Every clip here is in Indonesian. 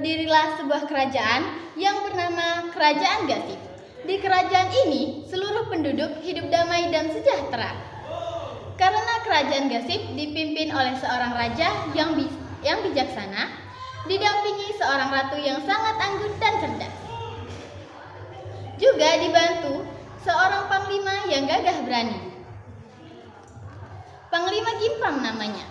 berdirilah sebuah kerajaan yang bernama Kerajaan Gasif. Di kerajaan ini, seluruh penduduk hidup damai dan sejahtera. Karena kerajaan Gasif dipimpin oleh seorang raja yang bijaksana, didampingi seorang ratu yang sangat anggun dan cerdas. Juga dibantu seorang panglima yang gagah berani. Panglima Gimpang namanya.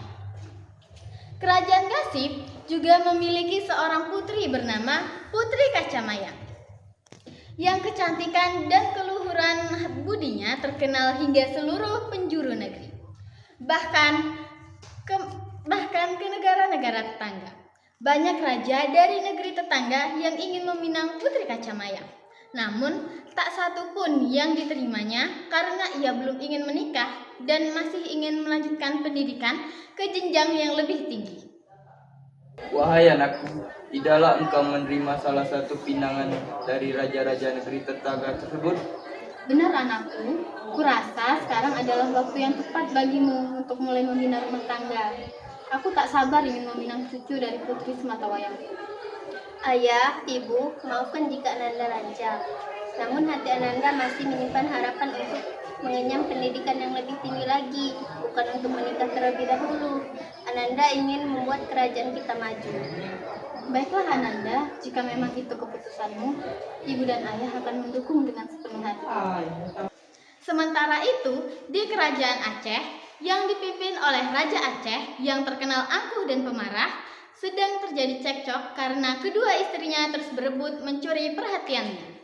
Kerajaan Gasif juga memiliki seorang putri bernama Putri Kacamayang, yang kecantikan dan keluhuran budinya terkenal hingga seluruh penjuru negeri, bahkan ke negara-negara tetangga. Banyak raja dari negeri tetangga yang ingin meminang Putri Kacamayang, namun tak satu pun yang diterimanya karena ia belum ingin menikah dan masih ingin melanjutkan pendidikan ke jenjang yang lebih tinggi. Wahai anakku, tidaklah engkau menerima salah satu pinangan dari raja-raja negeri tetangga tersebut? Benar anakku, kurasa sekarang adalah waktu yang tepat bagimu untuk mulai membina rumah tangga. Aku tak sabar ingin meminang cucu dari putri sematawayang. Ayah, ibu, maafkan jika Ananda raja. Namun hati Ananda masih menyimpan harapan untuk mengenyam pendidikan yang lebih tinggi lagi, bukan untuk menikah terlebih dahulu. Ananda ingin membuat kerajaan kita maju. Baiklah Ananda, jika memang itu keputusanmu, ibu dan ayah akan mendukung dengan sepenuh hati. Sementara itu, di kerajaan Aceh yang dipimpin oleh Raja Aceh yang terkenal angkuh dan pemarah, sedang terjadi cekcok karena kedua istrinya terus berebut mencuri perhatiannya.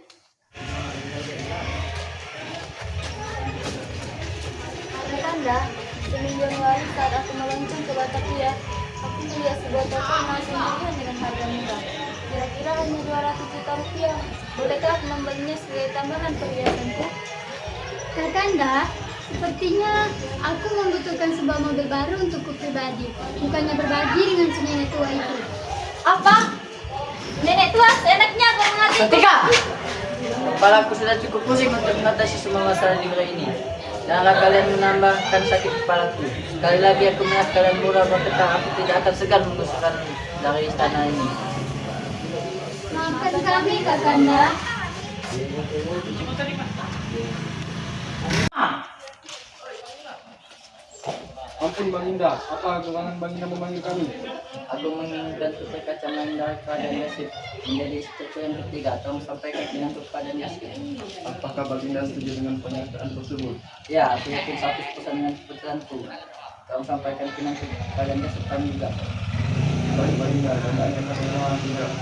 Kakanda, seminggu yang lalu saat aku melonceng ke Batavia, aku melihat sebuah toko emas sendirian dengan harga murah. Kira-kira hanya 200 juta rupiah. Bolehkah aku membelinya sebagai tambahan perhiasanku? Kakanda, sepertinya aku membutuhkan sebuah mobil baru untukku pribadi, bukannya berbagi dengan si nenek tua itu. Apa? Nenek tua seenaknya kau mengatakan. Setika! Kepalaku sudah cukup pusing untuk mengatasi semua masalah di wilayah ini. Janganlah kalian menambahkan sakit kepalaku. Sekali lagi aku melihat kalian murah berkata, aku tidak akan segan mengusirkan dari istana ini. Maafkan kami, Kakanda. Ampun Bang Indah, apa gerangan Bang Indah memanggil kami? Aku menginginkan Putri Kacamayang dari Kerajaan Gasif menjadi istriku yang ketiga. Tolong sampaikan pinangku kepada Gasif. Apakah Bang Indah setuju dengan pernyataan tersebut? Ya, aku yakin 100% dengan keputusanku. Tolong sampaikan pinangku kepada Gasif kami juga. Baik Bang Indah, dan hanya terima tidak.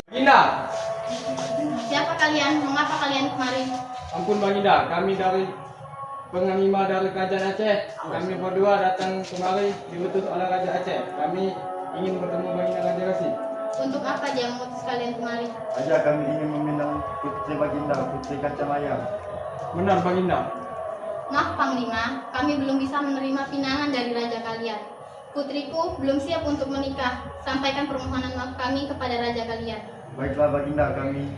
Bang Indah! Siapa kalian? Mengapa kalian kemari? Ampun Bang Indah, kami dari penglima dari Kerajaan Aceh. Kami berdua datang kemari diutus oleh Raja Aceh. Kami ingin bertemu Bang Indah Raja Gasif. Untuk apa dia mengutus kalian kemari? Raja, kami ingin meminang Putri Baginda, Putri Kacamayang. Benar Bang Indah. Maaf Panglima, kami belum bisa menerima pinangan dari raja kalian. Putriku belum siap untuk menikah. Sampaikan permohonan maaf kami kepada raja kalian. Baiklah Baginda, kami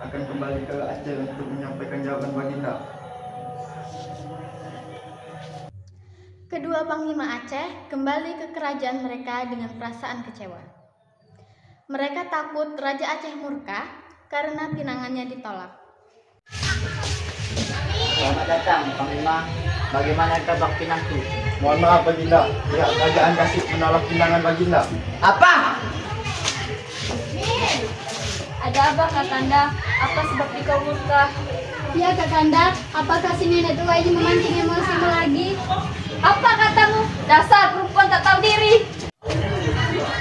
akan kembali ke Aceh untuk menyampaikan jawaban Baginda. Kedua Panglima Aceh kembali ke kerajaan mereka dengan perasaan kecewa. Mereka takut Raja Aceh murka karena pinangannya ditolak. Selamat datang, Panglima. Bagaimana kabar pinangku? Mohon maaf Baginda, pihak Kerajaan Gasif menolak pinangan Baginda. Apa? Ada apa Kakanda? Apa sebab kau murka? Ya Kakanda, apakah si nenek tua ini memancing emosimu lagi? Apa katamu? Dasar perempuan tak tahu diri.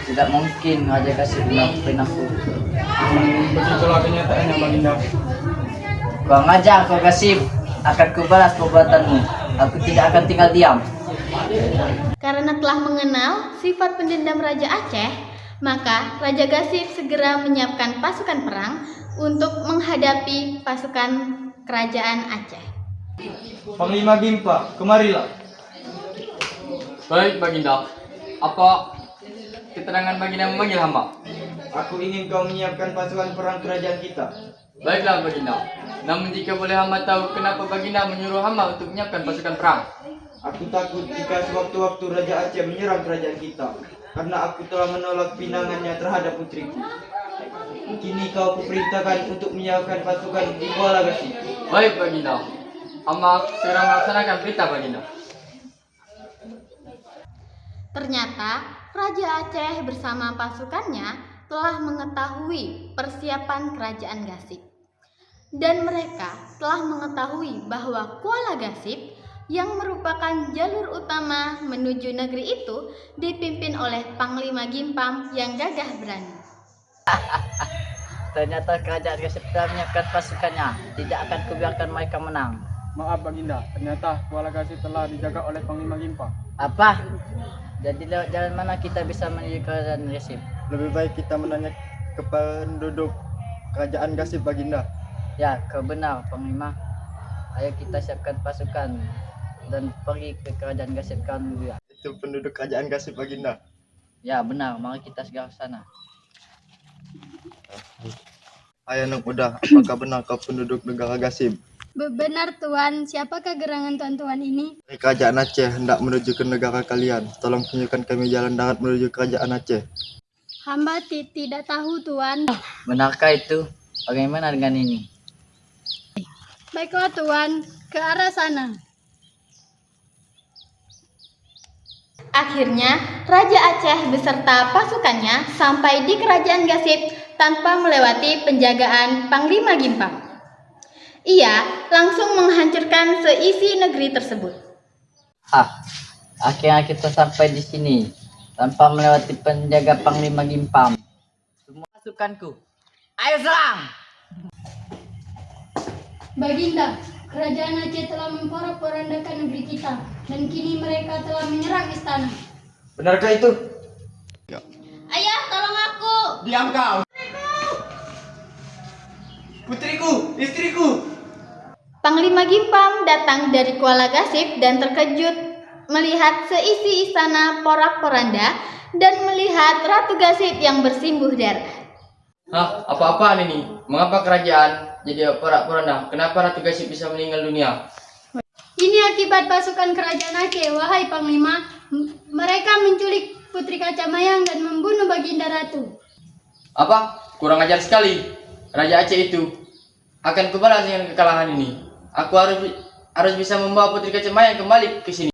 Tidak mungkin Raja Gasif menolak pinangku. Begitulah kenyataannya Bang Indah. Kau ngajar kau Gasif, akan kubalas perbuatanmu. Aku tidak akan tinggal diam. Karena telah mengenal sifat pendendam Raja Aceh, maka Raja Gasif segera menyiapkan pasukan perang untuk menghadapi pasukan kerajaan Aceh. Panglima Gimpa, kemarilah. Baik Baginda, apa keterangan Baginda memanggil hamba? Aku ingin kau menyiapkan pasukan perang kerajaan kita. Baiklah Baginda, namun jika boleh hamba tahu kenapa Baginda menyuruh hamba untuk menyiapkan pasukan perang? Aku takut jika sewaktu-waktu Raja Aceh menyerang kerajaan kita. karena aku telah menolak pinangannya terhadap putriku. Kini kau kuperintahkan untuk menyiapkan pasukan di Kuala Gasip. Baik Baginda. Hamba segera melaksanakan perintah Baginda. Ternyata Raja Aceh bersama pasukannya telah mengetahui persiapan kerajaan Gasip. Dan mereka telah mengetahui bahwa Kuala Gasip yang merupakan jalur utama menuju negeri itu dipimpin oleh Panglima Gimpam yang gagah berani. Ternyata kerajaan Gasip telah menyiapkan pasukannya. Tidak akan kubiarkan mereka menang. Maaf Baginda, ternyata Kuala Gasip telah dijaga oleh Panglima Gimpam. Apa? Jadi lewat jalan mana kita bisa menuju kerajaan Gasip? Lebih baik kita menanya ke penduduk kerajaan Gasip, Baginda. Ya, kau benar Panglima. Ayo kita siapkan pasukan dan pergi ke kerajaan Gasip kan dulu ya. Itu penduduk kerajaan Gasip, Baginda. Ya benar, mari kita segera ke sana. Ayah Anak Muda, apakah benar kau penduduk negara Gasip? Benar Tuan, siapakah gerangan tuan-tuan ini? Dari kerajaan Aceh hendak menuju ke negara kalian. Tolong tunjukkan kami jalan darat menuju kerajaan Aceh. Hamba tidak tahu Tuan. Benarkah itu? Bagaimana dengan ini? Baiklah Tuan, ke arah sana. Akhirnya, Raja Aceh beserta pasukannya sampai di kerajaan Gasip tanpa melewati penjagaan Panglima Gimpam. Ia langsung menghancurkan seisi negeri tersebut. Akhirnya kita sampai di sini tanpa melewati penjaga Panglima Gimpam. Semua pasukanku, ayo serang! Baginda, kerajaan Aceh telah memporak-porandakan negeri kita dan kini mereka telah menyerang istana. Benarkah itu? Ayah, tolong aku! Diam kau! Putriku, istriku. Panglima Gimpam datang dari Kuala Gasip dan terkejut melihat seisi istana porak-poranda dan melihat Ratu Gasip yang bersimbuh darah. Hah, apa-apaan ini? Mengapa kerajaan jadi porak-poranda? Kenapa Ratu Gasip bisa meninggal dunia? Ini akibat pasukan kerajaan Aceh, wahai Panglima. Mereka menculik Putri Kacamayang dan membunuh Baginda Ratu. Apa? Kurang ajar sekali. Raja Aceh itu akan kubalas dengan kekalahan ini. Aku harus bisa membawa Putri Kacamayang kembali ke sini.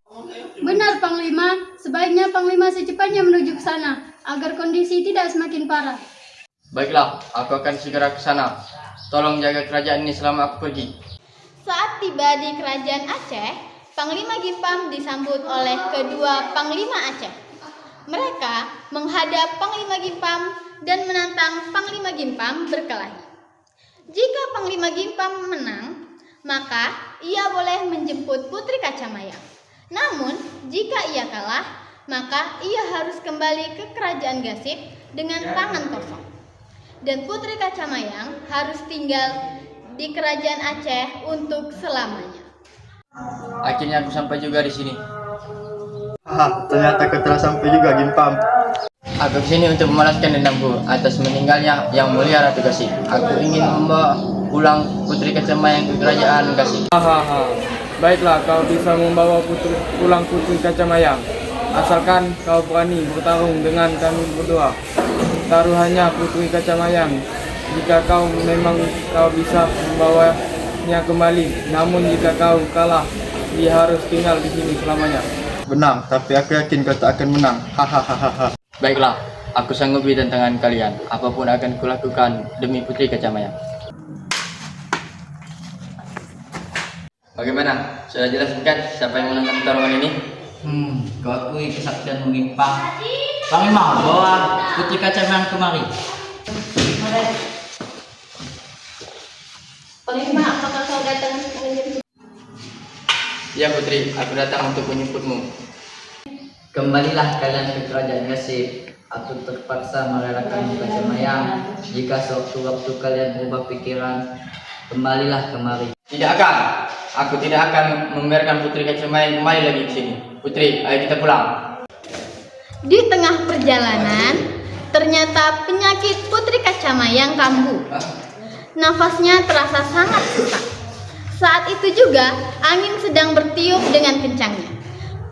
Benar Panglima, sebaiknya Panglima secepatnya menuju ke sana agar kondisi tidak semakin parah. Baiklah, aku akan segera ke sana. Tolong jaga kerajaan ini selama aku pergi. Saat tiba di kerajaan Aceh, Panglima Gimpam disambut oleh kedua Panglima Aceh. Mereka menghadap Panglima Gimpam dan menantang Panglima Gimpam berkelahi. Jika Panglima Gimpam menang, maka ia boleh menjemput Putri Kacamayang. Namun, jika ia kalah, maka ia harus kembali ke kerajaan Gasip dengan tangan kosong. Dan Putri Kacamayang harus tinggal di kerajaan Aceh untuk selamanya. Akhirnya aku sampai juga di sini. Ternyata kau telah sampai juga, Gimpam. Aku kesini untuk membalaskan dendamku atas meninggalnya yang mulia Ratu Gasip. Aku ingin membawa pulang Putri Kacamayang ke kerajaan Gasip. Baiklah, kau bisa membawa pulang Putri Kacamayang. Asalkan kau berani bertarung dengan kami berdua. Taruhannya Putri Kacamayang. Jika kau bisa membawanya kembali. Namun jika kau kalah, dia harus tinggal di sini selamanya. Benar, tapi aku yakin kau tak akan menang. Hahaha. Baiklah, aku sanggupi tantangan kalian. Apapun akan kulakukan demi Putri Kacamayang. Bagaimana? Sudah jelas bukan siapa yang menang pertarungan ini? Kau akui kesaktianmu Gimpam. Panglima, bawa Putri Kacamayang kemari. Panglima, apakah kau datang untuk menjemput? Ya Putri, aku datang untuk menjemputmu. Kembalilah kalian ke kerajaan Gasip. Aku terpaksa merelakan Kacamayang. Jika sewaktu-waktu kalian berubah pikiran, kembalilah kemari. Tidak akan. Aku tidak akan membiarkan Putri Kacamayang kembali lagi ke sini. Putri, ayo kita pulang. Di tengah perjalanan, ternyata penyakit Putri Kacamayang kambuh. Nafasnya terasa sangat susah. Saat itu juga angin sedang bertiup dengan kencangnya.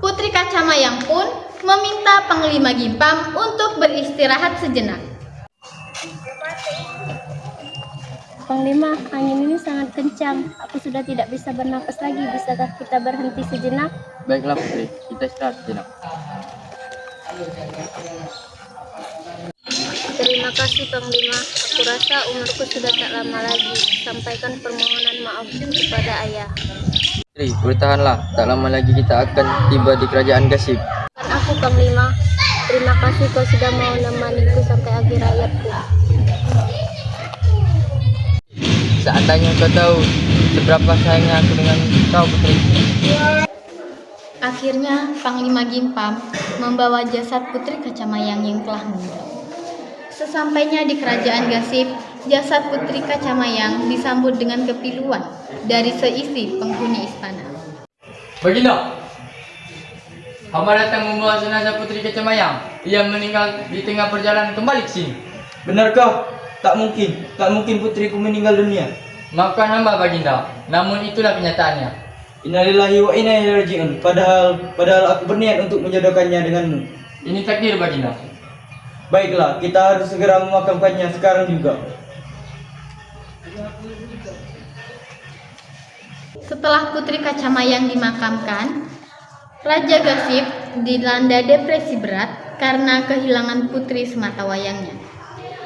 Putri Kacamayang pun meminta Panglima Gimpam untuk beristirahat sejenak. Panglima, angin ini sangat kencang. Aku sudah tidak bisa bernapas lagi. Bisakah kita berhenti sejenak? Baiklah Putri, kita istirahat sejenak. Terima kasih Panglima. Aku rasa umurku sudah tak lama lagi. Sampaikan permohonan maaf kepada ayah. Putri, bertahanlah. Tak lama lagi kita akan tiba di kerajaan Gasip. Dan aku Panglima. Terima kasih kau sudah mau menemaniku sampai akhir hayatku. Seandainya kau tahu seberapa sayangnya aku dengan kau Putri. Akhirnya Panglima Gimpam membawa jasad Putri Kacamayang yang telah meninggal. Sesampainya di kerajaan Gasip, jasad Putri Kacamayang disambut dengan kepiluan dari seisi penghuni istana. Baginda, hamba datang membawa jenazah Putri Kacamayang. Ia meninggal di tengah perjalanan kembali ke sini. Benarkah? Tak mungkin putriku meninggal dunia. Maafkan hamba Baginda, namun itulah kenyataannya. Innalillahi wa inna ilaihi raji'un. Padahal aku berniat untuk menjodohkannya denganmu. Ini takdir Baginda. Baiklah, kita harus segera memakamkannya sekarang juga. Setelah Putri Kacamayang dimakamkan, Raja Gasip dilanda depresi berat karena kehilangan putri sematawayangnya.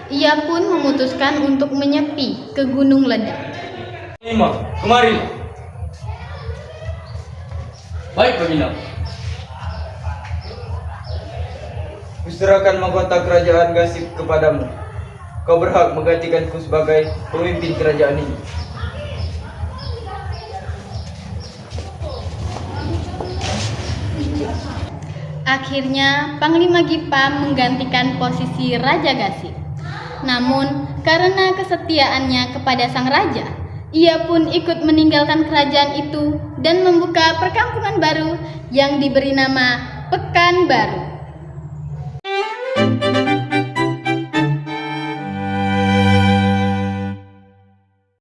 Ia pun memutuskan untuk menyepi ke Gunung Ledak. Panglima, kemari. Baik Baginda. Kuserahkan mahkota kerajaan Gasip kepadamu. Kau berhak menggantikanku sebagai pemimpin kerajaan ini. Akhirnya Panglima Gimpam menggantikan posisi Raja Gasip. Namun karena kesetiaannya kepada sang raja, ia pun ikut meninggalkan kerajaan itu dan membuka perkampungan baru yang diberi nama Pekanbaru.